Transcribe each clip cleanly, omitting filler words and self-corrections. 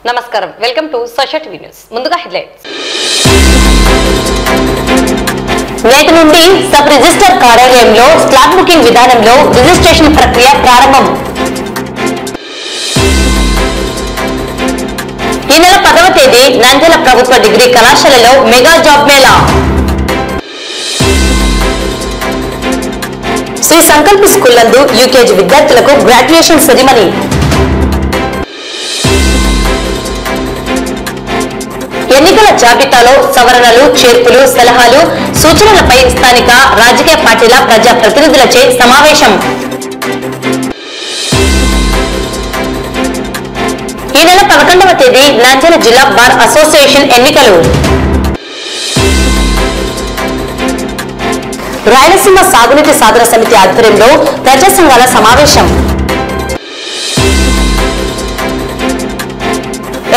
నమస్కారం, welcome to Sosha TV news. ముందుగా headlines. నేటి నుండి సబ్ రిజిస్టర్ కార్యాలయంలో స్లాట్ బుకింగ్ విధానంలో రిజిస్ట్రేషన్ ప్రక్రియ ప్రారంభం. ఈ నెల 10వ తేదీ నంద్యాల ప్రభుత్వ డిగ్రీ కళాశాలలో మెగా జాబ్ మేళా. శ్రీ సంకల్ప స్కూల్ నందు యూకేజీ విద్యార్థులకు గ్రాడ్యుయేషన్ సెరిమనీ. ఎన్నికల జాబితాలో సవరణలు, చేర్పులు, సలహాలు, సూచనలపై స్థానిక రాజకీయ పార్టీల ప్రజా ప్రతినిధులచే సమావేశం. ఈ నెల 11వ తేదీ నంద్యాల జిల్లా బార్ అసోసియేషన్ ఎన్నికలు. రాయలసీమ సాగునీటి సాధన సమితి ఆధ్వర్యంలో ప్రజా సంఘాల సమావేశం.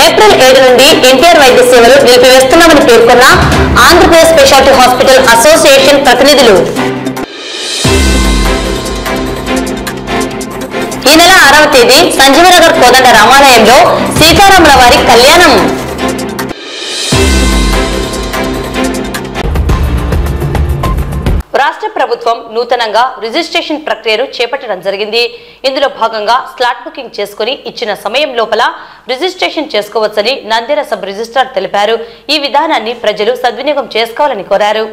ఏప్రిల్ 7 నుండి ఎన్టీఆర్ వైద్య సేవలు నిలిపివేస్తున్నామని పేర్కొన్న ఆంధ్రప్రదేశ్ స్పెషాలిటీ హాస్పిటల్ అసోసియేషన్ ప్రతినిధులు. ఈ నెల 6వ తేదీ సంజీవనగర్ కోదండ రామాలయంలో సీతారాముల వారి కళ్యాణం. రాష్ట్ర ప్రభుత్వం నూతనంగా రిజిస్ట్రేషన్ ప్రక్రియను చేపట్టడం జరిగింది. ఇందులో భాగంగా స్లాట్ బుకింగ్ చేసుకుని ఇచ్చిన సమయం లోపల రిజిస్ట్రేషన్ చేసుకోవచ్చని నంద్యాల సబ్ రిజిస్ట్రార్ తెలిపారు. ఈ విధానాన్ని ప్రజలు సద్వినియోగం చేసుకోవాలని కోరారు.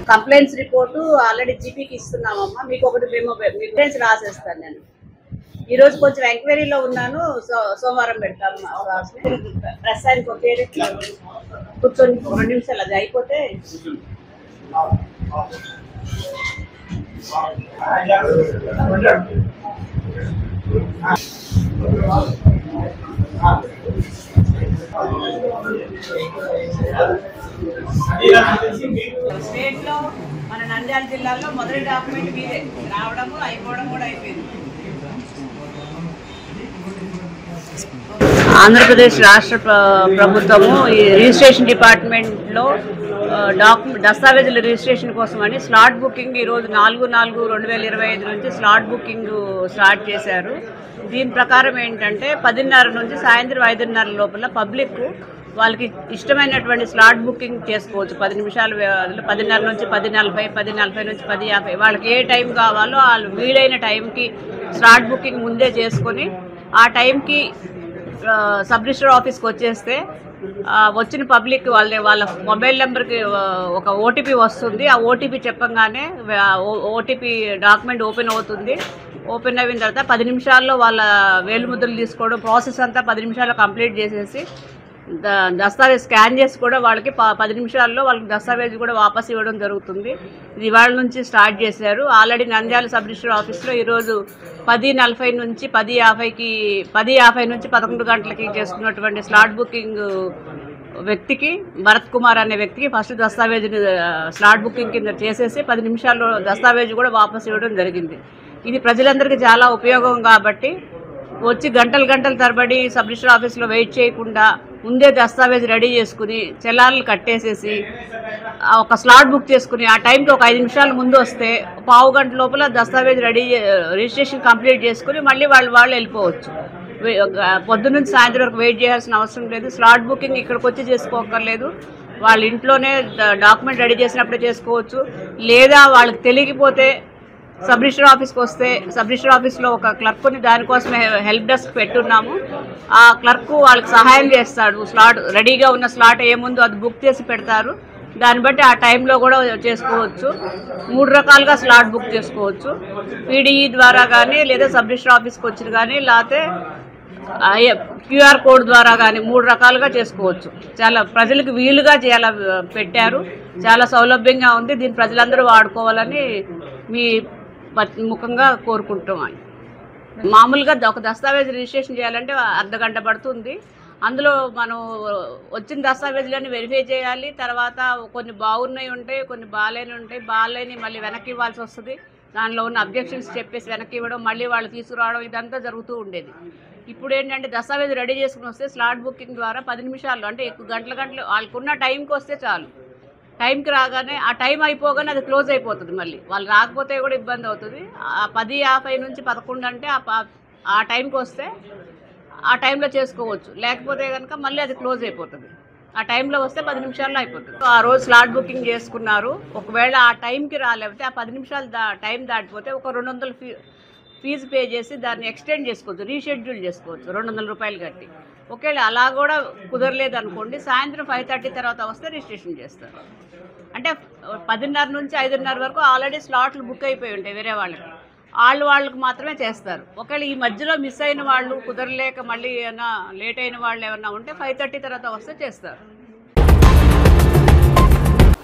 కంప్లైంట్స్ రిపోర్టు ఆల్రెడీ జీపీకి ఇస్తున్నామమ్మా. మీకు ఒకటి మెమోరెన్స్ రాసేస్తాను. నేను ఈ రోజు కొంచెం ఎంక్వైరీలో ఉన్నాను. సోమవారం పెడతాను ప్రస్తుతానికి ఒక పేరు కూర్చొని 2 నిమిషాలు అది అయిపోతే స్టేట్ లో మన నంద్యాల జిల్లాలో మొదటి డాక్యుమెంట్ మీదే రావడము అయిపోవడం కూడా అయిపోయింది. ఆంధ్రప్రదేశ్ రాష్ట్ర ప్రభుత్వము ఈ రిజిస్ట్రేషన్ డిపార్ట్మెంట్లో దస్తావేజుల రిజిస్ట్రేషన్ కోసమని స్లాట్ బుకింగ్ ఈరోజు 4/4/2025 నుంచి స్లాట్ బుకింగ్ స్టార్ట్ చేశారు. దీని ప్రకారం ఏంటంటే 10:30 నుంచి సాయంత్రం 5:30 లోపల పబ్లిక్ వాళ్ళకి ఇష్టమైనటువంటి స్లాట్ బుకింగ్ చేసుకోవచ్చు. 10 నిమిషాలు 10:30 నుంచి 10:40, 10:40 నుంచి 10:50 వాళ్ళకి ఏ టైం కావాలో వాళ్ళు వీలైన టైంకి స్లాట్ బుకింగ్ ముందే చేసుకొని ఆ టైంకి సబ్ రిజిస్టర్ ఆఫీస్కి వచ్చేస్తే వచ్చిన పబ్లిక్ వాళ్ళ మొబైల్ నెంబర్కి ఒక ఓటీపీ వస్తుంది. ఆ ఓటీపీ చెప్పంగానే ఓటీపీ డాక్యుమెంట్ ఓపెన్ అవుతుంది. ఓపెన్ అయిన తర్వాత 10 నిమిషాల్లో వాళ్ళ వేలుముద్రలు తీసుకోవడం ప్రాసెస్ అంతా 10 నిమిషాల్లో కంప్లీట్ చేసేసి దస్తావేజ్ స్కాన్ చేసి కూడా వాళ్ళకి 10 నిమిషాల్లో వాళ్ళకి దస్తావేజ్ కూడా వాపస్ ఇవ్వడం జరుగుతుంది. ఇది ఇవాళ నుంచి స్టార్ట్ చేశారు. ఆల్రెడీ నంద్యాల సబ్ రిజిస్టర్ ఆఫీస్లో ఈరోజు 10:40 నుంచి 10:50 నుంచి 11 గంటలకి చేసుకున్నటువంటి స్లాట్ బుకింగ్ వ్యక్తికి భరత్ కుమార్ అనే వ్యక్తికి ఫస్ట్ దస్తావేజ్ని స్లాట్ బుకింగ్ కింద చేసేసి 10 నిమిషాల్లో దస్తావేజ్ కూడా వాపస్ ఇవ్వడం జరిగింది. ఇది ప్రజలందరికీ చాలా ఉపయోగం కాబట్టి వచ్చి గంటల తరబడి సబ్ రిజిస్టర్ ఆఫీస్లో వెయిట్ చేయకుండా ముందే దస్తావేజ్ రెడీ చేసుకుని చెల్లార్లు కట్టేసేసి ఒక స్లాట్ బుక్ చేసుకుని ఆ టైంకి ఒక 5 నిమిషాల ముందు వస్తే పావు గంట లోపల దస్తావేజ్ రిజిస్ట్రేషన్ కంప్లీట్ చేసుకుని మళ్ళీ వాళ్ళు వెళ్ళిపోవచ్చు. పొద్దున్నుంచి సాయంత్రం వరకు వెయిట్ చేయాల్సిన అవసరం లేదు. స్లాట్ బుకింగ్ ఇక్కడికి వచ్చి చేసుకోక్కర్లేదు. వాళ్ళ ఇంట్లోనే డాక్యుమెంట్ రెడీ చేసినప్పుడే చేసుకోవచ్చు. లేదా వాళ్ళకి తెలియకపోతే సబ్ రిజిస్టర్ ఆఫీస్కి వస్తే సబ్ రిజిస్టర్ ఆఫీస్లో ఒక క్లర్క్ని దానికోసమే హెల్ప్ డెస్క్ పెట్టున్నాము. ఆ క్లర్క్ వాళ్ళకి సహాయం చేస్తాడు. స్లాట్ రెడీగా ఉన్న స్లాట్ ఏముందో అది బుక్ చేసి పెడతారు. దాన్ని బట్టి ఆ టైంలో కూడా చేసుకోవచ్చు. 3 రకాలుగా స్లాట్ బుక్ చేసుకోవచ్చు. పీడీఈ ద్వారా కానీ లేదా సబ్ రిజిస్టర్ ఆఫీస్కి వచ్చి కానీ లేకపోతే క్యూఆర్ కోడ్ ద్వారా కానీ 3 రకాలుగా చేసుకోవచ్చు. చాలా ప్రజలకు వీలుగా చాలా పెట్టారు. చాలా సౌలభ్యంగా ఉంది. దీన్ని ప్రజలందరూ వాడుకోవాలని మీ ముఖంగా కోరుకుంటున్నాను. మామూలుగా ఒక దస్తావేజ్ రిజిస్ట్రేషన్ చేయాలంటే అర్ధగంట పడుతుంది. అందులో మనం వచ్చిన దస్తావేజులన్నీ వెరిఫై చేయాలి. తర్వాత కొన్ని బాగున్నాయి ఉంటాయి, కొన్ని బాగాలేని మళ్ళీ వెనక్కి ఇవ్వాల్సి వస్తుంది. దానిలో ఉన్న అబ్జెక్షన్స్ చెప్పేసి వెనక్కి ఇవ్వడం, మళ్ళీ వాళ్ళు తీసుకురావడం ఇదంతా జరుగుతూ ఉండేది. ఇప్పుడు ఏంటంటే దస్తావేజ్ రెడీ చేసుకుని వస్తే స్లాట్ బుకింగ్ ద్వారా 10 నిమిషాల్లో అంటే ఎక్కువ గంటలు వాళ్ళకున్న టైంకి వస్తే చాలు. టైంకి రాగానే ఆ టైం అయిపోగానే అది క్లోజ్ అయిపోతుంది. మళ్ళీ వాళ్ళు రాకపోతే కూడా ఇబ్బంది అవుతుంది. 10:50 నుంచి 11 అంటే ఆ టైంకి వస్తే ఆ టైంలో చేసుకోవచ్చు, లేకపోతే కనుక మళ్ళీ అది క్లోజ్ అయిపోతుంది. ఆ టైంలో వస్తే 10 నిమిషాల్లో అయిపోతుంది. ఆ రోజు స్లాట్ బుకింగ్ చేసుకున్నారు, ఒకవేళ ఆ టైంకి రాలేకపోతే ఆ 10 నిమిషాలు టైం దాటిపోతే ఒక 200 ఫీజు పే చేసి దాన్ని ఎక్స్టెండ్ చేసుకోవచ్చు, రీషెడ్యూల్ చేసుకోవచ్చు 200 రూపాయలు కట్టి. ఒకవేళ అలా కూడా కుదరలేదు అనుకోండి, సాయంత్రం 5:30 తర్వాత వస్తే రిజిస్ట్రేషన్ చేస్తారు. అంటే 10:30 నుంచి 5:30 వరకు ఆల్రెడీ స్లాట్లు బుక్ అయిపోయి ఉంటాయి వేరే వాళ్ళకి మాత్రమే చేస్తారు. ఒకవేళ ఈ మధ్యలో మిస్ అయిన వాళ్ళు, కుదరలేక మళ్ళీ ఏమైనా లేట్ అయిన వాళ్ళు ఏమన్నా ఉంటే 5:30 తర్వాత వస్తే చేస్తారు.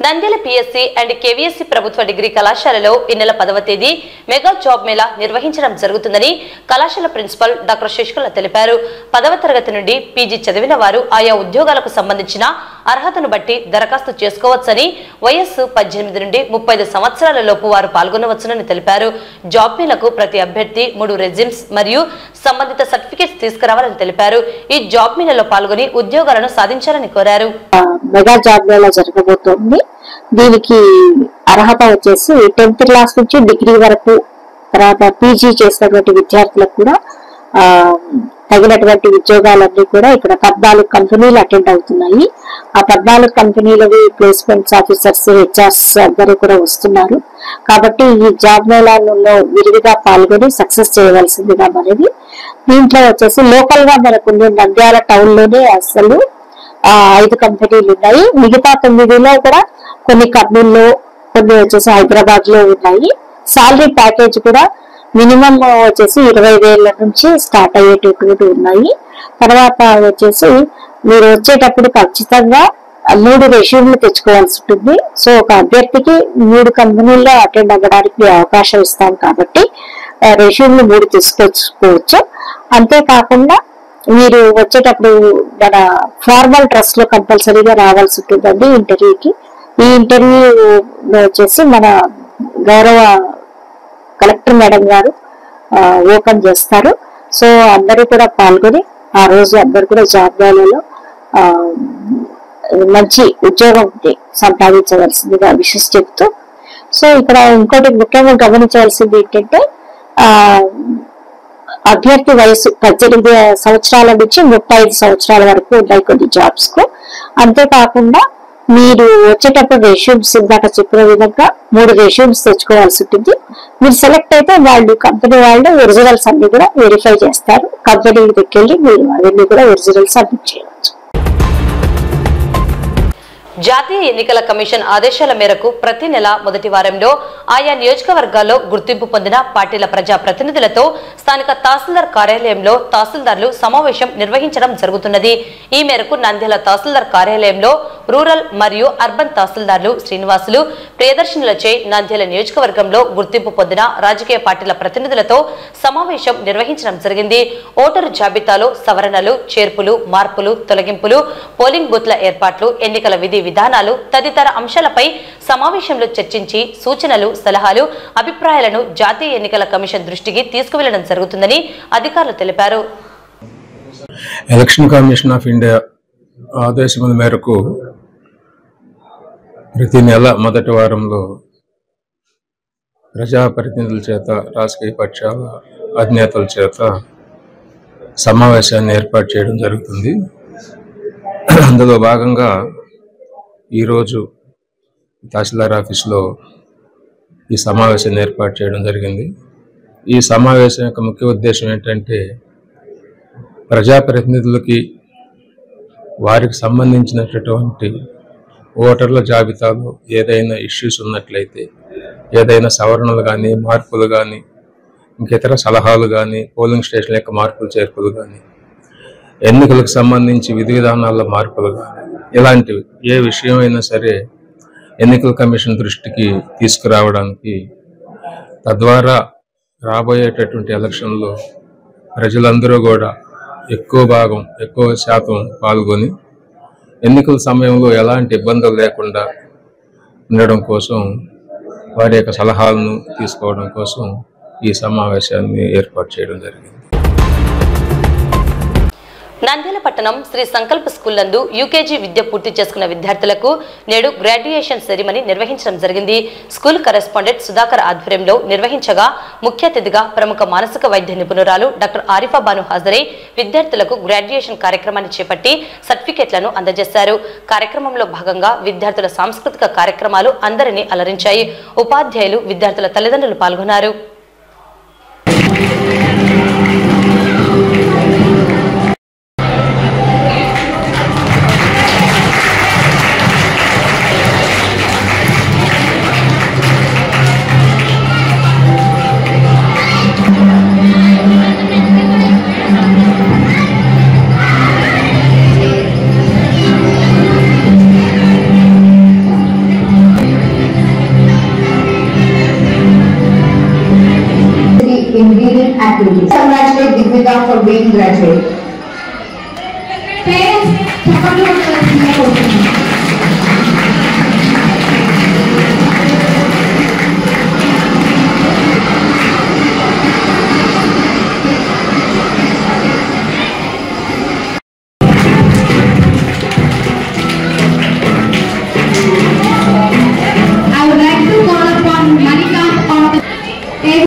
నంద్యాల పిఎస్సి అండ్ కేవీఎస్సి ప్రభుత్వ డిగ్రీ కళాశాలలో ఈ నెల 10వ తేదీ మెగా జాబ్ మేళా నిర్వహించడం జరుగుతుందని కళాశాల ప్రిన్సిపల్ డాక్టర్ శశికళ తెలిపారు. 10వ తరగతి నుండి పీజీ చదివిన వారు ఆయా ఉద్యోగాలకు సంబంధించిన అర్హతను బట్టి దరఖాస్తు చేసుకోవచ్చని, వయస్సు 18 నుండి 35 సంవత్సరాల లోపు వారు పాల్గొనవచ్చునని తెలిపారు. జాబ్ మేళకు ప్రతి అభ్యర్థి 3 రెజ్యూమ్స్ మరియు సంబంధిత సర్టిఫికేట్స్ తీసుకురావాలని తెలిపారు. ఈ జాబ్ మేళలో పాల్గొని ఉద్యోగాలను సాధించాలని కోరారు. మెగా జాబ్ మేళా జరగబోతోంది. దీనికి అర్హత వచ్చేసి 10th క్లాస్ నుంచి డిగ్రీ వరకు, తర్వాత పీజీ చేసినటువంటి విద్యార్థులకు కూడా తగినటువంటి ఉద్యోగాలన్నీ కూడా ఇక్కడ 14 కంపెనీలు అటెండ్ అవుతున్నాయి. ఆ 14 కంపెనీలవి ప్లేస్మెంట్స్ ఆఫీసర్స్, హెచ్ఆర్స్ అందరూ కూడా వస్తున్నారు. కాబట్టి ఈ జాబ్ మేళాలో విరివిగా పాల్గొని సక్సెస్ చేయవలసిందిగా మనది. దీంట్లో వచ్చేసి లోకల్ గా మనకు నంద్యాల టౌన్ లోనే అసలు 5 కంపెనీలు ఉన్నాయి. మిగతా 9లో కూడా కొన్ని కర్నూలులో, కొన్ని వచ్చేసి హైదరాబాద్ లో ఉన్నాయి. సాలరీ ప్యాకేజ్ కూడా మినిమం వచ్చేసి 20,000 నుంచి స్టార్ట్ అయ్యేటటువంటి ఉన్నాయి. తర్వాత వచ్చేసి మీరు వచ్చేటప్పుడు ఖచ్చితంగా 3 రెజ్యూమ్లు తెచ్చుకోవాల్సి ఉంటుంది. సో ఒక అభ్యర్థికి 3 కంపెనీల్లో అటెండ్ అవ్వడానికి అవకాశం ఇస్తాం కాబట్టి రెజ్యూమ్లు 3 తీసుకొచ్చుకోవచ్చు. అంతేకాకుండా మీరు వచ్చేటప్పుడు మన ఫార్మల్ డ్రెస్ లో కంపల్సరీగా రావాల్సి ఉంటుందండి ఇంటర్వ్యూకి. ఈ ఇంటర్వ్యూ వచ్చేసి మన గౌరవ కలెక్టర్ మేడం గారు ఓపెన్ చేస్తారు. సో అందరూ కూడా పాల్గొని ఆ రోజు అందరూ కూడా జాబ్ మేళాలో మంచి ఉద్యోగం సంపాదించవలసిందిగా విషయం చెప్తూ, సో ఇక్కడ ఇంకోటి ముఖ్యంగా గమనించవలసింది ఏంటంటే అభ్యర్థి వయసు 18 సంవత్సరాల నుంచి 35 సంవత్సరాల వరకు ఉన్నాయి కొన్ని జాబ్స్ కు. అంతేకాకుండా మీరు వచ్చేటప్పుడు రెజ్యూమ్స్ ఇందాక చెప్పిన విధంగా 3 రెజ్యూమ్స్ తెచ్చుకోవాల్సి ఉంటుంది. మీరు సెలెక్ట్ అయితే వాళ్ళు కంపెనీ వాళ్ళు ఒరిజినల్స్ అన్ని కూడా వెరిఫై చేస్తారు. కంపెనీ దగ్గరికి వెళ్ళి మీరు అవన్నీ కూడా ఒరిజినల్స్ సబ్మిట్ చేయవచ్చు. జాతీయ ఎన్నికల కమిషన్ ఆదేశాల మేరకు ప్రతి నెల మొదటి వారంలో ఆయా నియోజకవర్గాల్లో గుర్తింపు పొందిన పార్టీల ప్రజా ప్రతినిధులతో స్థానిక తహసీల్దార్ కార్యాలయంలో తహసీల్దార్లు సమావేశం నిర్వహించడం జరుగుతున్నది. ఈ మేరకు నంద్యాల తహసీల్దార్ కార్యాలయంలో రూరల్ మరియు అర్బన్ తహసీల్దార్లు శ్రీనివాసులు ప్రియదర్శనులచే నంద్యాల నియోజకవర్గంలో గుర్తింపు పొందిన రాజకీయ పార్టీల ప్రతినిధులతో సమావేశం నిర్వహించడం జరిగింది. ఓటరు జాబితాలో సవరణలు, చేర్పులు, మార్పులు, తొలగింపులు, పోలింగ్ బూత్ల ఏర్పాట్లు, ఎన్నికల విధి విధానాలు తదితర అంశాలపై సమావేశంలో చర్చించి సూచనలు, సలహాలు, అభిప్రాయాలను జాతీయ ఎన్నికల కమిషన్ దృష్టికి తీసుకువెళ్లడం జరుగుతుందని అధికారులు తెలిపారు. ఎలక్షన్ కమిషన్ ఆఫ్ ఇండియా ఆదేశముల మేరకు ప్రతి నెల మొదటి వారంలో ప్రజాప్రతినిధుల చేత, రాజకీయ పక్షాల అధినేతల చేత సమావేశాన్ని ఏర్పాటు చేయడం జరుగుతుంది. అందులో భాగంగా ఈరోజు తహసీల్దార్ ఆఫీసులో ఈ సమావేశాన్ని ఏర్పాటు చేయడం జరిగింది. ఈ సమావేశం యొక్క ముఖ్య ఉద్దేశం ఏంటంటే ప్రజాప్రతినిధులకి వారికి సంబంధించినటువంటి ఓటర్ల జాబితాలో ఏదైనా ఇష్యూస్ ఉన్నట్లయితే, ఏదైనా సవరణలు కానీ, మార్పులు కానీ, ఇంకితర సలహాలు కానీ, పోలింగ్ స్టేషన్ యొక్క మార్పులు, చేర్పులు కానీ, ఎన్నికలకు సంబంధించి విధి విధానాల్లో మార్పులు కానీ, ఇలాంటివి ఏ విషయమైనా సరే ఎన్నికల కమిషన్ దృష్టికి తీసుకురావడానికి, తద్వారా రాబోయేటటువంటి ఎలక్షన్లో ప్రజలందరూ కూడా ఎక్కువ శాతం పాల్గొని ఎన్నికల సమయంలో ఎలాంటి ఇబ్బందులు లేకుండా ఉండడం కోసం, వారి యొక్క సలహాలను తీసుకోవడం కోసం ఈ సమావేశాన్ని ఏర్పాటు చేయడం జరిగింది. నంద్యాల పట్టణం శ్రీ సంకల్ప స్కూల్ నందు యూకేజీ విద్య పూర్తి చేసుకున్న విద్యార్థులకు నేడు గ్రాడ్యుయేషన్ సెరిమనీ నిర్వహించడం జరిగింది. స్కూల్ కరెస్పాండెంట్ సుధాకర్ ఆధ్వర్యంలో నిర్వహించగా ముఖ్య అతిథిగా ప్రముఖ మానసిక వైద్య నిపుణురాలు డాక్టర్ ఆరిఫా బాను హాజరై విద్యార్థులకు గ్రాడ్యుయేషన్ కార్యక్రమాన్ని చేపట్టి సర్టిఫికెట్లను అందజేశారు. కార్యక్రమంలో భాగంగా విద్యార్థుల సాంస్కృతిక కార్యక్రమాలు అందరినీ అలరించాయి. ఉపాధ్యాయులు, విద్యార్థుల తల్లిదండ్రులు పాల్గొన్నారు. Congratulate Digvita for being graduate. I would like to call upon Monica on the table.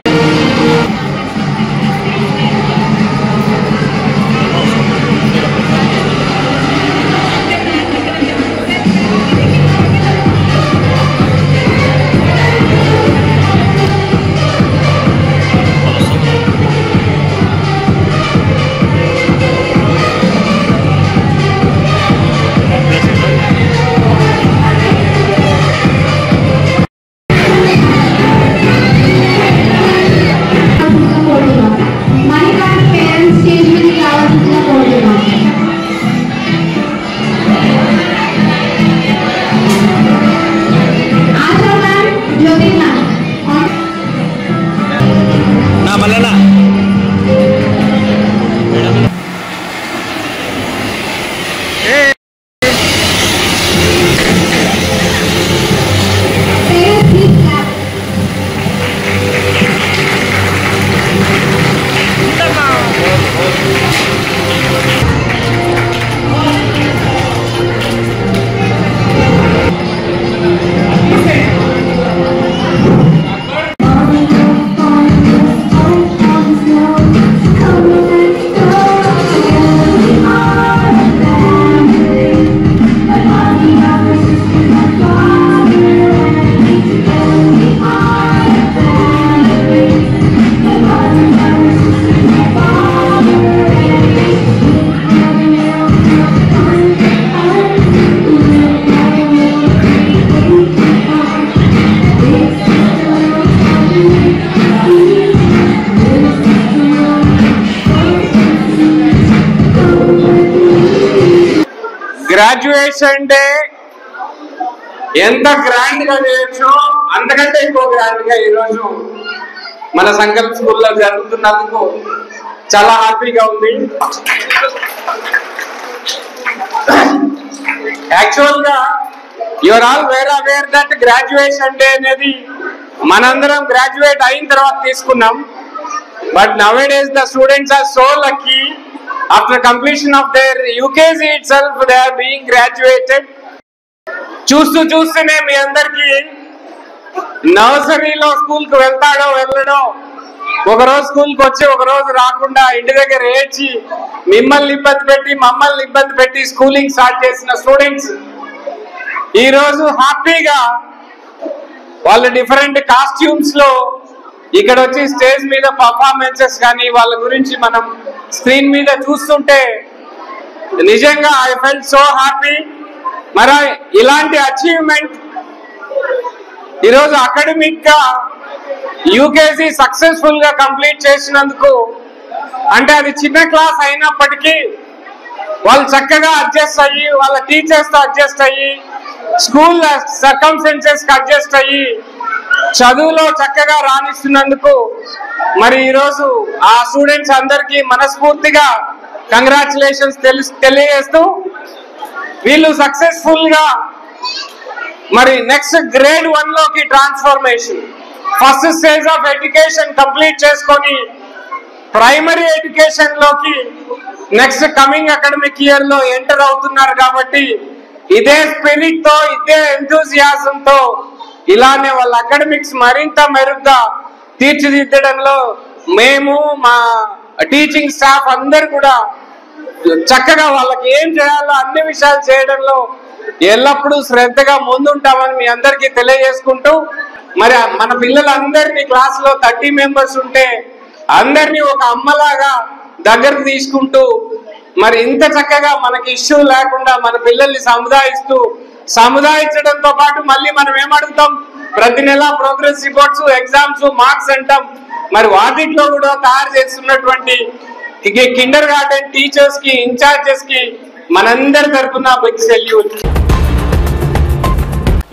Graduation day ఎంత గ్రాండ్ గా చేయొచ్చో అంతకంటే ఎక్కువ గ్రాండ్ గా ఈరోజు మన సంకల్ప స్కూల్లో జరుగుతున్నందుకు చాలా హ్యాపీగా ఉంది. యాక్చువల్ గా your all aware that graduation day అనేది మనందరం గ్రాడ్యుయేట్ అయిన తర్వాత తీసుకున్నాం. But nowadays the students are so lucky. After completion of their UKG itself, they are being graduated. చూస్తూనే మీ అందరికి నర్సరీలో స్కూల్ కు వెళ్తాడో వెళ్ళడో, ఒకరోజు స్కూల్ కి వచ్చి ఒకరోజు రాకుండా ఇంటి దగ్గర ఏడ్చి మిమ్మల్ని ఇబ్బంది పెట్టి మమ్మల్ని ఇబ్బంది పెట్టి స్కూలింగ్ స్టార్ట్ చేసిన స్టూడెంట్స్ ఈ రోజు హ్యాపీగా వాళ్ళ డిఫరెంట్ కాస్ట్యూమ్స్ లో ఇక్కడ వచ్చి స్టేజ్ మీద పర్ఫార్మెన్సెస్ కానీ వాళ్ళ గురించి మనం స్క్రీన్ మీద చూస్తుంటే నిజంగా ఐ ఫెల్ట్ సో హ్యాపీ. మరి ఇలాంటి అచీవ్మెంట్ ఈరోజు అకాడమిక్ గా యూకేజీ సక్సెస్ఫుల్ గా కంప్లీట్ చేసినందుకు, అంటే అది చిన్న క్లాస్ అయినప్పటికీ వాళ్ళు చక్కగా అడ్జస్ట్ అయ్యి వాళ్ళ టీచర్స్ తో అడ్జస్ట్ అయ్యి స్కూల్ సర్కమ్స్టెన్సెస్ కి అడ్జస్ట్ అయ్యి చదువులో చక్కగా రాణిస్తున్నందుకు మరి ఈరోజు ఆ స్టూడెంట్స్ అందరికీ మనస్ఫూర్తిగా కంగ్రాచులేషన్స్ తెలియజేస్తూ వీళ్ళు సక్సెస్ఫుల్ గా మరి నెక్స్ట్ గ్రేడ్ 1 లోకి transformation first stage of education complete చేసుకొని ప్రైమరీ ఎడ్యుకేషన్ లోకి నెక్స్ట్ కమింగ్ అకాడమిక్ ఇయర్ లో ఎంటర్ అవుతున్నారు కాబట్టి ఇదే స్పిరిట్ తో ఇదే ఎంతూజియాజం తో ఇలానే వాళ్ళ అకాడమిక్స్ మరింత మెరుగ్గా తీర్చిదిద్దడంలో మేము మా టీచింగ్ స్టాఫ్ అందరు కూడా చక్కగా వాళ్ళకి ఏం చేయాలో అన్ని విషయాలు చేయడంలో ఎల్లప్పుడూ శ్రద్ధగా ముందుంటామని మీ అందరికీ తెలియజేసుకుంటూ మరి మన పిల్లలందరినీ క్లాస్ లో 30 మెంబర్స్ ఉంటే అందరినీ ఒక అమ్మలాగా దగ్గరకు తీసుకుంటూ మరి ఇంత చక్కగా మనకి ఇష్యూ లేకుండా మన పిల్లల్ని సముదాయించడంతో పాటు మళ్ళీ మనం ఏమడుగుతాం, ప్రతి నెల ప్రోగ్రెస్ రిపోర్ట్స్, ఎగ్జామ్స్, మార్క్స్ అంటాం. మరి వాటిలో కూడా తయారు చేస్తున్నటువంటి కిండర్ గార్డెన్ టీచర్స్ కి, ఇన్ఛార్జెస్ కి మనందరి తరఫున బిగ్ సెల్యూట్.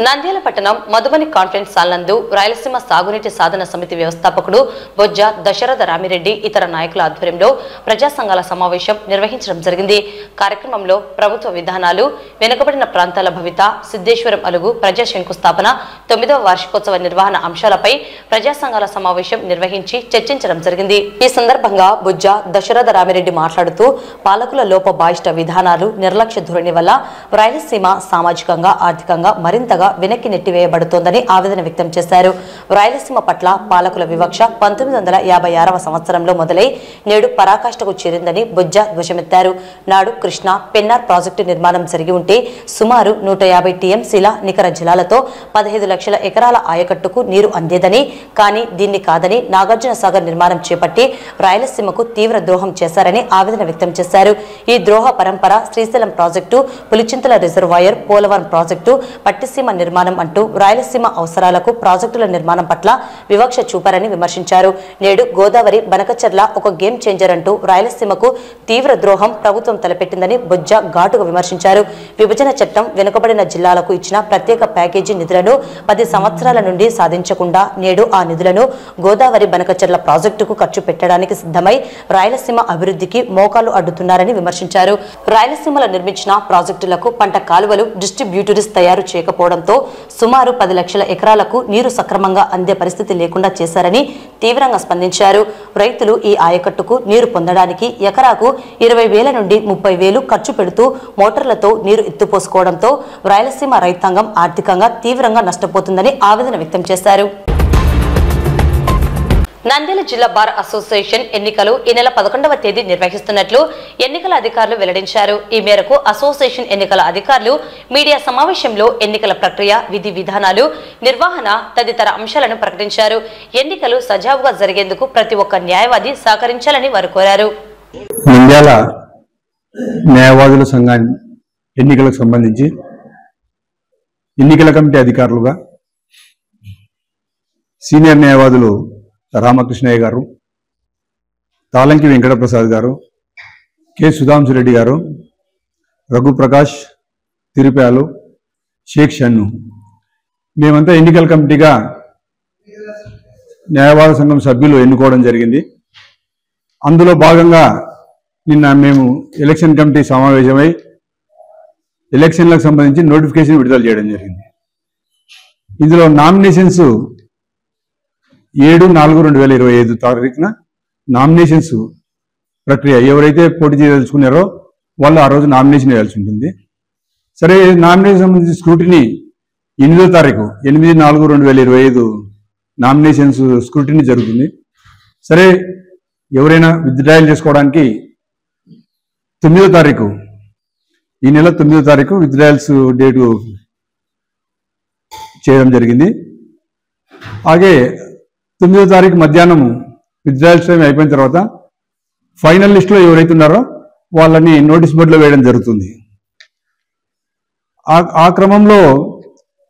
నంద్యాల పట్టణం మధుబని కాన్ఫరెన్స్ హాల్ నందు రాయలసీమ సాగునీటి సాధన సమితి వ్యవస్థాపకుడు బొజ్జ దశరథ రామిరెడ్డి ఇతర నాయకుల ఆధ్వర్యంలో ప్రజా సంఘాల సమావేశం నిర్వహించడం జరిగింది. కార్యక్రమంలో ప్రభుత్వ విధానాలు, వెనుకబడిన ప్రాంతాల భవిత, సిద్ధేశ్వరం అలుగు ప్రజా శంకుస్థాపన, 9వ వార్షికోత్సవ నిర్వహణ అంశాలపై ప్రజా సంఘాల సమావేశం నిర్వహించి చర్చించడం జరిగింది. ఈ సందర్భంగా బొజ్జ దశరథ రామిరెడ్డి మాట్లాడుతూ పాలకుల లోపభాయిష్ట విధానాలు, నిర్లక్ష్య ధోరణి వల్ల రాయలసీమ సామాజికంగా, ఆర్థికంగా మరింతగా వెనక్కి నెట్టివేయబడుతోందని ఆవేదన వ్యక్తం చేశారు. రాయలసీమ పట్ల పాలకుల వివక్ష 1956వ సంవత్సరంలో మొదలై నేడు పరాకాష్ఠకు చేరిందని బొజ్జ ధ్వజమెత్తారు. నాడు కృష్ణా, పెన్నార్ ప్రాజెక్టు నిర్మాణం జరిగి ఉంటే సుమారు 150 టీఎంసీల నికర జలాలతో 15 లక్షల ఎకరాల ఆయకట్టుకు నీరు అందేదని, కానీ దీన్ని కాదని నాగార్జున సాగర్ నిర్మాణం చేపట్టి రాయలసీమకు తీవ్ర ద్రోహం చేశారని ఆవేదన వ్యక్తం చేశారు. ఈ ద్రోహ పరంపర Srisailam project, Pulichintala reservoir, Polavaram project, Pattiseema నిర్మాణం అంటూ రాయలసీమ అవసరాలకు ప్రాజెక్టుల నిర్మాణం పట్ల వివక్ష చూపారని విమర్శించారు. నేడు గోదావరి, బనకచెర్ల ఒక గేమ్ చేంజర్ అంటూ రాయలసీమకు తీవ్ర ద్రోహం ప్రభుత్వం తలపెట్టిందని బొజ్జ ఘాటుగా విమర్శించారు. విభజన చట్టం వెనుకబడిన జిల్లాలకు ఇచ్చిన ప్రత్యేక ప్యాకేజీ నిధులను 10 సంవత్సరాల నుండి సాధించకుండా నేడు ఆ నిధులను గోదావరి, బనకచెర్ల ప్రాజెక్టుకు ఖర్చు పెట్టడానికి సిద్ధమై రాయలసీమ అభివృద్ధికి మోకాలు అడ్డుతున్నారని విమర్శించారు. రాయలసీమలో నిర్మించిన ప్రాజెక్టులకు పంట కాలువలు, డిస్ట్రిబ్యూటరీస్ తయారు చేయకపోవడంతో సుమారు 10 లక్షల ఎకరాలకు నీరు సక్రమంగా అందే పరిస్థితి లేకుండా చేశారని తీవ్రంగా స్పందించారు. రైతులు ఈ ఆయకట్టుకు నీరు పొందడానికి ఎకరాకు 20,000 నుండి 30,000 ఖర్చు పెడుతూ మోటార్లతో నీరు ఎత్తుపోసుకోవడంతో రాయలసీమ రైతాంగం ఆర్థికంగా తీవ్రంగా నష్టపోతుందని ఆవేదన వ్యక్తం చేశారు. నంద్యాల జిల్లా బార్ అసోసియేషన్ ఎన్నికలు ఈ నెల 11వ తేదీ నిర్వహిస్తున్నట్లు ఎన్నికల అధికారులు వెల్లడించారు. ఈ మేరకు అసోసియేషన్ ఎన్నికల అధికారులు మీడియా సమావేశంలో ఎన్నికల ప్రక్రియ, విధి విధానాలు, నిర్వహణ తదితర అంశాలను ప్రకటించారు. ఎన్నికలు సజావుగా జరిగేందుకు ప్రతి ఒక్క న్యాయవాది సహకరించాలని వారు కోరారు. నంద్యాల న్యాయవాదుల సంఘాన్ని ఎన్నికలకు సంబంధించి ఎన్నికల కమిటీ అధికారులుగా సీనియర్ న్యాయవాదులు రామకృష్ణయ్య గారు, తాలంకి వెంకటప్రసాద్ గారు, కె సుధాంశురెడ్డి గారు, రఘుప్రకాష్, తిరుపాలు, షేక్ షన్ను, మేమంతా ఎన్నికల కమిటీగా న్యాయవాద సంఘం సభ్యులు ఎన్నుకోవడం జరిగింది. అందులో భాగంగా నిన్న మేము ఎలక్షన్ కమిటీ సమావేశమై ఎలక్షన్లకు సంబంధించి నోటిఫికేషన్ విడుదల చేయడం జరిగింది. ఇందులో నామినేషన్స్ 7/4/2025 తారీఖున నామినేషన్స్ ప్రక్రియ ఎవరైతే పోటీ చేయదలుచుకున్నారో వాళ్ళు ఆ రోజు నామినేషన్ వేయాల్సి ఉంటుంది. సరే, నామినేషన్ సంబంధించి స్క్రూటినీ 8వ తారీఖు 8/4/2025 నామినేషన్స్ స్క్రూటినీ జరుగుతుంది. సరే, ఎవరైనా విత్డ్రాయల్ చేసుకోవడానికి 9వ తారీఖు, ఈ నెల 9వ తారీఖు విత్డ్రాయల్స్ డేటు చేయడం జరిగింది. అలాగే 9వ తారీఖు మధ్యాహ్నం విత్డ్రాయల్స్ టైం అయిపోయిన తర్వాత ఫైనల్ లిస్టులో ఎవరైతే ఉన్నారో వాళ్ళని నోటీస్ బోర్డులో వేయడం జరుగుతుంది. ఆ క్రమంలో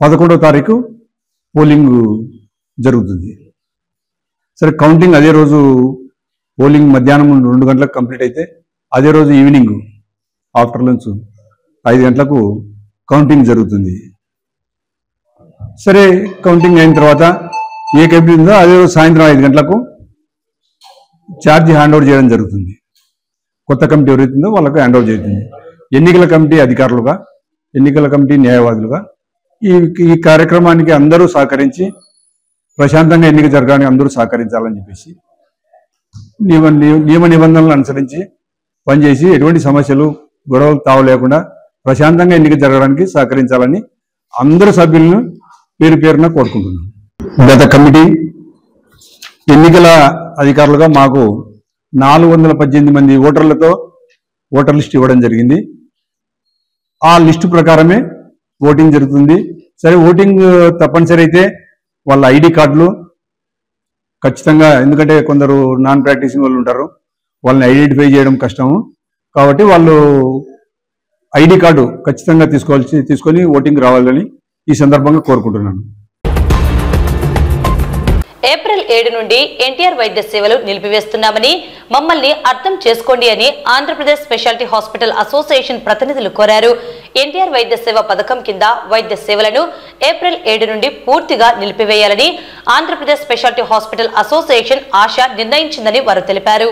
11వ తారీఖు పోలింగ్ జరుగుతుంది. సరే, కౌంటింగ్ అదే రోజు పోలింగ్ మధ్యాహ్నం 2 గంటలకు కంప్లీట్ అయితే అదే రోజు ఈవినింగ్ ఆఫ్టర్ లంచ్ 5 గంటలకు కౌంటింగ్ జరుగుతుంది. సరే, కౌంటింగ్ అయిన తర్వాత ఏ కమిటీ ఉందో అదే రోజు సాయంత్రం 5 గంటలకు ఛార్జీ హ్యాండ్ ఓవర్ చేయడం జరుగుతుంది. కొత్త కమిటీ ఎవరైతుందో వాళ్ళకు హ్యాండ్ ఓవర్ జరుగుతుంది. ఎన్నికల కమిటీ అధికారులుగా, ఎన్నికల కమిటీ న్యాయవాదులుగా ఈ కార్యక్రమానికి అందరూ సహకరించి ప్రశాంతంగా ఎన్నిక జరగడానికి అందరూ సహకరించాలని చెప్పేసి నియమ నిబంధనలను అనుసరించి పనిచేసి ఎటువంటి సమస్యలు గొడవలు తావు లేకుండా ప్రశాంతంగా ఎన్నిక జరగడానికి సహకరించాలని అందరు సభ్యులను పేరు పేరున కోరుకుంటున్నాను. గత కమిటీ ఎన్నికల అధికారులుగా మాకు 418 మంది ఓటర్లతో ఓటర్ లిస్ట్ ఇవ్వడం జరిగింది. ఆ లిస్టు ప్రకారమే ఓటింగ్ జరుగుతుంది. సరే, ఓటింగ్ తప్పనిసరి అయితే వాళ్ళ ఐడి కార్డులు ఖచ్చితంగా, ఎందుకంటే కొందరు నాన్ ప్రాక్టీసింగ్ వాళ్ళు ఉంటారు, వాళ్ళని ఐడెంటిఫై చేయడం కష్టము కాబట్టి వాళ్ళు ఐడి కార్డు ఖచ్చితంగా తీసుకొని ఓటింగ్ రావాలని ఈ సందర్భంగా కోరుకుంటున్నాను. ఏప్రిల్ 7 నుండి ఎన్టీఆర్ వైద్య సేవలు నిలిపివేస్తున్నామని మమ్మల్ని అర్థం చేసుకోండి అని ఆంధ్రప్రదేశ్ స్పెషాలిటీ హాస్పిటల్ అసోసియేషన్ ప్రతినిధులు కోరారు. ఎన్టీఆర్ వైద్య సేవ పథకం కింద వైద్య సేవలను ఏప్రిల్ 7 నుండి పూర్తిగా నిలిపివేయాలని ఆంధ్రప్రదేశ్ స్పెషాలిటీ హాస్పిటల్ అసోసియేషన్ ఆశ నిర్ణయించిందని వారు తెలిపారు.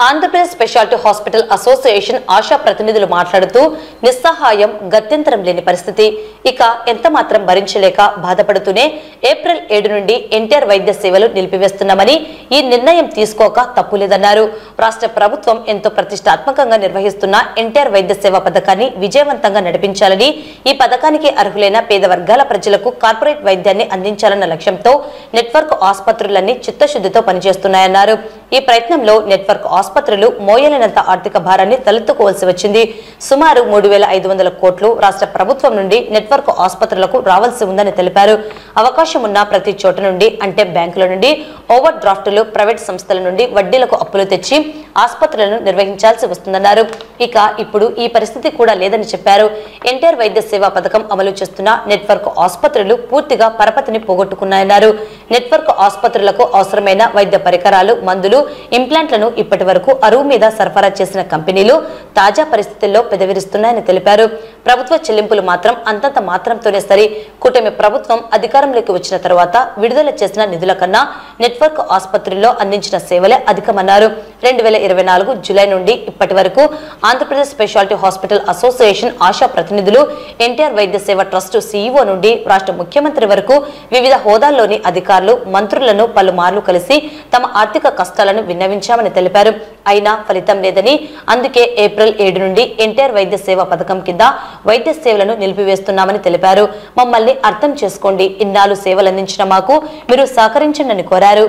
Andhra Pradesh speciality hospital association ASHA ప్రతినిధులు మాట్లాడుతూ నిస్సహాయం, గత్యంతరం లేని పరిస్థితి, ఇక ఎంత మాత్రం భరించలేక బాధపడుతూనే ఏప్రిల్ 7 నుండి ఎన్టీఆర్ వైద్య సేవలు నిలిపివేస్తున్నామని, ఈ నిర్ణయం తీసుకోక తప్పులేదన్నారు. రాష్ట్ర ప్రభుత్వం ఎంతో ప్రతిష్టాత్మకంగా నిర్వహిస్తున్న ఎన్టీఆర్ వైద్య సేవ పథకాన్ని విజయవంతంగా నడిపించాలని, ఈ పథకానికి అర్హులైన పేద వర్గాల ప్రజలకు కార్పొరేట్ వైద్యాన్ని అందించాలన్న లక్ష్యంతో నెట్వర్క్ ఆసుపత్రులన్నీ చిత్తశుద్ధితో పనిచేస్తున్నాయన్నారు. ఈ ప్రయత్నంలో నెట్వర్క్ ఆసుపత్రులు మోయలేనంత ఆర్థిక భారాన్ని తలెత్తుకోవాల్సి వచ్చింది. సుమారు 3,500 కోట్లు రాష్ట్ర ప్రభుత్వం నుండి నెట్వర్క్ ఆసుపత్రులకు రావాల్సి ఉందని తెలిపారు. అవకాశం ఉన్న ప్రతి చోట నుండి, అంటే బ్యాంకుల నుండి ఓవర్ డ్రాఫ్టులు, ప్రైవేట్ సంస్థల నుండి వడ్డీలకు అప్పులు తెచ్చి ఆసుపత్రులను నిర్వహించాల్సి వస్తుందన్నారు. ఇక ఇప్పుడు ఈ పరిస్థితి కూడా లేదని చెప్పారు. ఎన్టీఆర్ వైద్య సేవా పథకం అమలు చేస్తున్న నెట్వర్క్ ఆసుపత్రులు పూర్తిగా పరపతిని పోగొట్టుకున్నాయన్నారు. నెట్వర్క్ ఆసుపత్రులకు అవసరమైన వైద్య పరికరాలు, మందులు, ఇంప్లాంట్లను ఇప్పటి వరకు అరువు మీద సరఫరా చేసిన కంపెనీలు తాజా పరిస్థితుల్లో పెదవిరుస్తున్నాయని తెలిపారు. ప్రభుత్వ చెల్లింపులు మాత్రం అంతంత మాత్రంతోనే సరి. కూటమి ప్రభుత్వం అధికారంలోకి వచ్చిన తర్వాత విడుదల చేసిన నిధుల కన్నా నెట్వర్క్ ఆసుపత్రుల్లో అందించిన సేవలే అధికమన్నారు. 2024 జూలై నుండి ఇప్పటి వరకు Andhra Pradesh speciality hospital association ASHA ప్రతినిధులు ఎన్టీఆర్ వైద్య సేవ ట్రస్ట్ సీఈఓ నుండి రాష్ట్ర ముఖ్యమంత్రి వరకు వివిధ హోదాల్లోని అధికారులు, మంత్రులను పలుమార్లు కలిసి తమ ఆర్థిక కష్టాలను విన్నవించామని తెలిపారు. అయినా ఫలితం లేదని, అందుకే ఏప్రిల్ 7 నుండి ఎన్టీఆర్ వైద్య సేవ పథకం కింద వైద్య సేవలను నిలిపివేస్తున్నామని తెలిపారు. మమ్మల్ని అర్థం చేసుకోండి, ఇన్నాళ్ళు సేవలందించిన మాకు మీరు సహకరించండి కోరారు.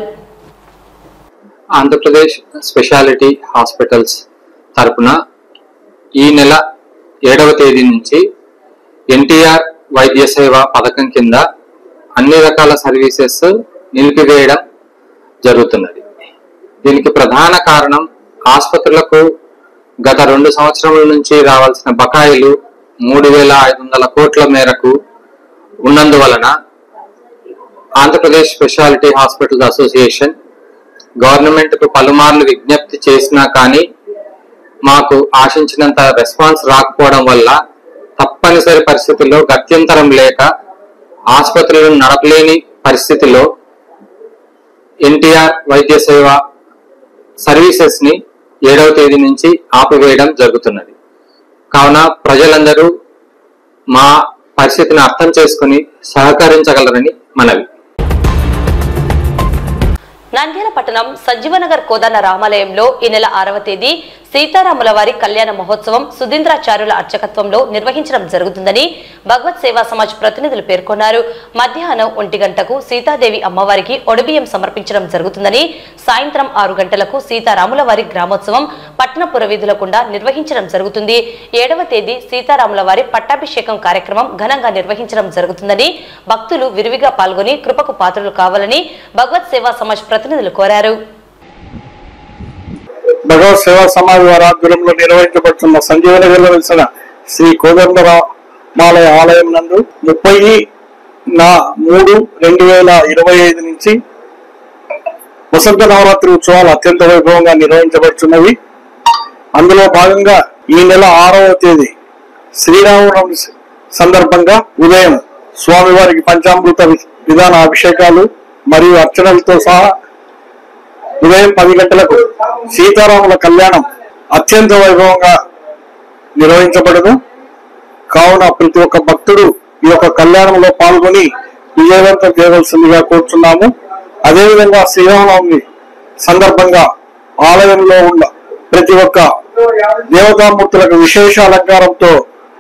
ఆంధ్రప్రదేశ్ స్పెషాలిటీ హాస్పిటల్స్ తరపున ఈ నెల 7వ తేదీ నుంచి ఎన్టీఆర్ వైద్య సేవ పథకం కింద అన్ని రకాల సర్వీసెస్ నిలిపివేయడం జరుగుతున్నది. దీనికి ప్రధాన కారణం ఆసుపత్రులకు గత 2 సంవత్సరముల నుంచి రావాల్సిన బకాయిలు 3,500 కోట్ల మేరకు ఉన్నందువలన Andhra Pradesh speciality hospitals association government కు పలుమార్లు విజ్ఞప్తి చేసినా కానీ మాకు ఆశించినంత రెస్పాన్స్ రాకపోవడం వల్ల తప్పనిసరి పరిస్థితుల్లో, గత్యంతరం లేక ఆసుపత్రులను నడపలేని పరిస్థితిలో ఎన్టీఆర్ వైద్య సేవ సర్వీసెస్ ని 7వ తేదీ నుంచి ఆపివేయడం జరుగుతున్నది. కావున ప్రజలందరూ మా పరిస్థితిని అర్థం చేసుకుని సహకరించగలరని మనవి. నంద్యాల పట్టణం సంజీవనగర్ కోదాన రామాలయంలో ఈ నెల 6వ తేదీ సీతారాముల వారి కళ్యాణ మహోత్సవం సుధీంద్రాచార్యుల అర్చకత్వంలో నిర్వహించడం జరుగుతుందని భగవత్ సేవా సమాజ్ ప్రతినిధులు పేర్కొన్నారు. మధ్యాహ్నం 1 గంటకు సీతాదేవి అమ్మవారికి ఒడిబియ్యం సమర్పించడం జరుగుతుందని, సాయంత్రం 6 గంటలకు సీతారాముల వారి గ్రామోత్సవం పట్టణ పురవీధుల గుండా నిర్వహించడం జరుగుతుంది. 7వ తేదీ సీతారాముల వారి పట్టాభిషేకం కార్యక్రమం ఘనంగా నిర్వహించడం జరుగుతుందని, భక్తులు విరివిగా పాల్గొని కృపకు పాత్రలు కావాలని భగవత్ సేవా సమాజ్ ప్రతినిధులు కోరారు. భగవత్ సేవా సమాజ్ వారి ఆధ్వర్యంలో నిర్వహించబడుతున్న సంజీవనగర్లో వెలిసిన శ్రీ కోదండరామాలయ ఆలయం నందు 30/3/2025 నుంచి వసంత నవరాత్రి ఉత్సవాలు అత్యంత వైభవంగా నిర్వహించబడుతున్నవి. అందులో భాగంగా ఈ నెల 6వ తేదీ శ్రీరామనవమి సందర్భంగా ఉదయం స్వామివారికి పంచామృత విధాన అభిషేకాలు మరియు అర్చనలతో సహా ఉదయం 10 గంటలకు సీతారాముల కళ్యాణం అత్యంత వైభవంగా నిర్వహించబడదు. కావున ప్రతి ఒక్క భక్తుడు ఈ యొక్క కళ్యాణంలో పాల్గొని విజయవంతం చేయవలసిందిగా కోరుతున్నాము. అదేవిధంగా శ్రీరామనవమి సందర్భంగా ఆలయంలో ఉన్న ప్రతి ఒక్క దేవతామూర్తులకు విశేష అలంకారంతో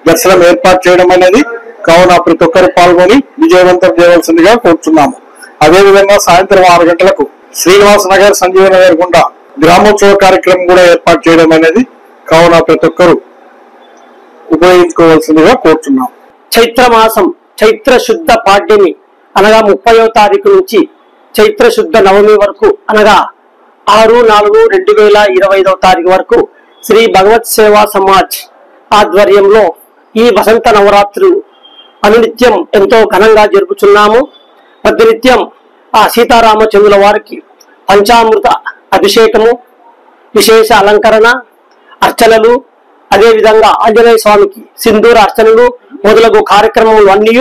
దర్శనం ఏర్పాటు చేయడం అనేది, కావున ప్రతి ఒక్కరు పాల్గొని విజయవంతం చేయవలసిందిగా కోరుతున్నాము. అదేవిధంగా సాయంత్రం 6 గంటలకు శ్రీనివాస నగర్, సంజీవ నగర్ గుండా గ్రామోత్సవ కార్యక్రమం కూడా ఏర్పాటు చేయడం అనేది, కావున ప్రతి ఒక్కరు ఉపయోగించుకోవాల్సిందిగా కోరుతున్నాం. చైత్రమాసం చైత్ర శుద్ధ పాడ్యమి అనగా 30వ తారీఖు నుంచి చైత్ర శుద్ధ నవమి వరకు అనగా 6/4/2025 తారీఖు వరకు శ్రీ భగవత్ సేవా సమాజ్ ఆధ్వర్యంలో ఈ వసంత నవరాత్రులు అనునిత్యం ఎంతో ఘనంగా జరుపుచున్నాము. ప్రతినిత్యం ఆ సీతారామచంద్రుల వారికి పంచామృత అభిషేకము, విశేష అలంకరణ, అర్చనలు, అదేవిధంగా ఆంజనేయ స్వామికి సింధూర అర్చనలు మొదలగు కార్యక్రమములు అన్నీ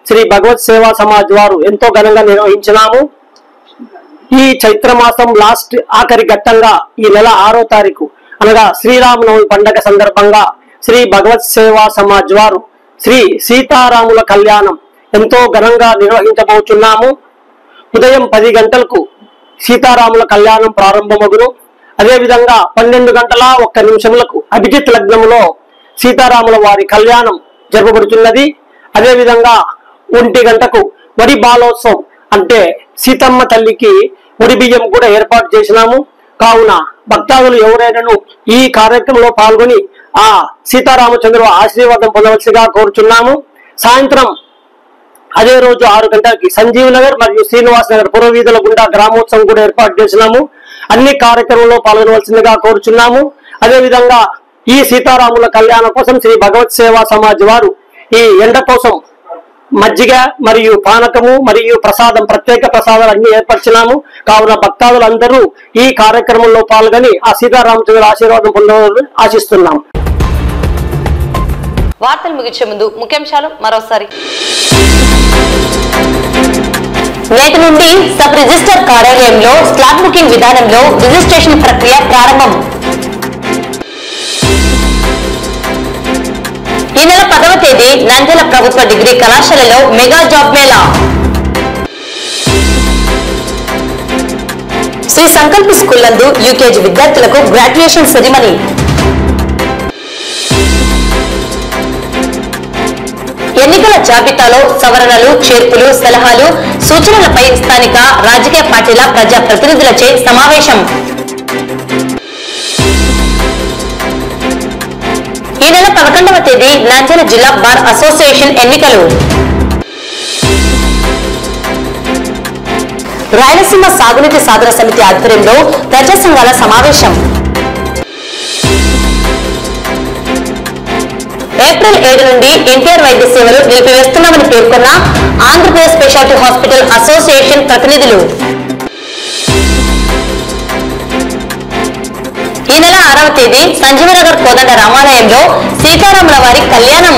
శ్రీ భగవత్ సేవా సమాజ్ వారు ఎంతో ఘనంగా నిర్వహించినాము. ఈ చైత్రమాసం లాస్ట్ ఆఖరి ఘట్టంగా ఈ నెల 6వ తారీఖు అనగా శ్రీరామనవమి పండగ సందర్భంగా శ్రీ భగవత్ సేవా సమాజ్ వారు శ్రీ సీతారాముల కళ్యాణం ఎంతో ఘనంగా నిర్వహించబోతున్నాము. ఉదయం 10 గంటలకు సీతారాముల కళ్యాణం ప్రారంభమగును. అదేవిధంగా 12:01 అభిజిత్ లగ్నములో సీతారాముల వారి కళ్యాణం జరపబడుతున్నది. అదేవిధంగా 1 గంటకు వరి బాలోత్సవం అంటే సీతమ్మ తల్లికి వరి బియ్యం కూడా ఏర్పాటు చేసినాము. కావున భక్తాదులు ఎవరైనాను ఈ కార్యక్రమంలో పాల్గొని ఆ సీతారామచంద్రుల ఆశీర్వాదం పొందవలసిగా కోరుచున్నాము. సాయంత్రం అదే రోజు 6 గంటలకి సంజీవ్ నగర్ మరియు శ్రీనివాస నగర్ పురవీధుల గుండా గ్రామోత్సవం కూడా ఏర్పాటు చేసినాము. అన్ని కార్యక్రమంలో పాల్గొనవలసిందిగా కోరుచున్నాము. అదేవిధంగా ఈ సీతారాముల కళ్యాణం కోసం శ్రీ భగవత్ సేవా సమాజ్ వారు ఈ ఎండ కోసం మజ్జిగ మరియు పానకము మరియు ప్రసాదం, ప్రత్యేక ప్రసాదాలు అన్ని ఏర్పరిచినాము. కావున భక్తాదులందరూ ఈ కార్యక్రమంలో పాల్గొని ఆ సీతారామచంద్రుల ఆశీర్వాదం పొందాలని ఆశిస్తున్నాము. వార్తలు ముగించే ముందు ముఖ్యాంశాలు మరోసారి. నేటి నుండి సబ్ రిజిస్టర్ కార్యాలయంలో స్లాట్ బుకింగ్ విధానంలో రిజిస్ట్రేషన్ ప్రక్రియ ప్రారంభం. ఈ నెల 10వ తేదీ నంద్యాల ప్రభుత్వ డిగ్రీ కళాశాలలో మెగా జాబ్ మేళా. శ్రీ సంకల్ప స్కూల్ నందు యూకేజీ విద్యార్థులకు గ్రాడ్యుయేషన్ సెరిమనీ. ఎన్నికల జాబితాలో సవరణలు, చేర్పులు, సలహాలు, సూచనలపై స్థానిక రాజకీయ పార్టీల ప్రజా ప్రతినిధులచే సమావేశం. ఈ నెల 11వ తేదీ నంద్యాల జిల్లా బార్ అసోసియేషన్ ఎన్నికలు. రాయలసీమ సాగునీటి సాధన సమితి ఆధ్వర్యంలో ప్రజా సంఘాల సమావేశం. ఏప్రిల్ 7 నుండి ఎన్టీఆర్ వైద్య సేవలు నిలిపివేస్తున్నామని పేర్కొన్న ఆంధ్రప్రదేశ్ స్పెషాలిటీ హాస్పిటల్ అసోసియేషన్ ప్రతినిధులు. ఈ నెల 6వ తేదీ సంజీవనగర్ కోదండ రామాలయంలో సీతారాముల వారి కళ్యాణం.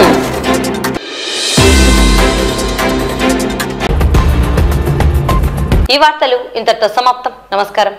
ఈ వార్తలు ఇంతటితో సమాప్తం. నమస్కారం.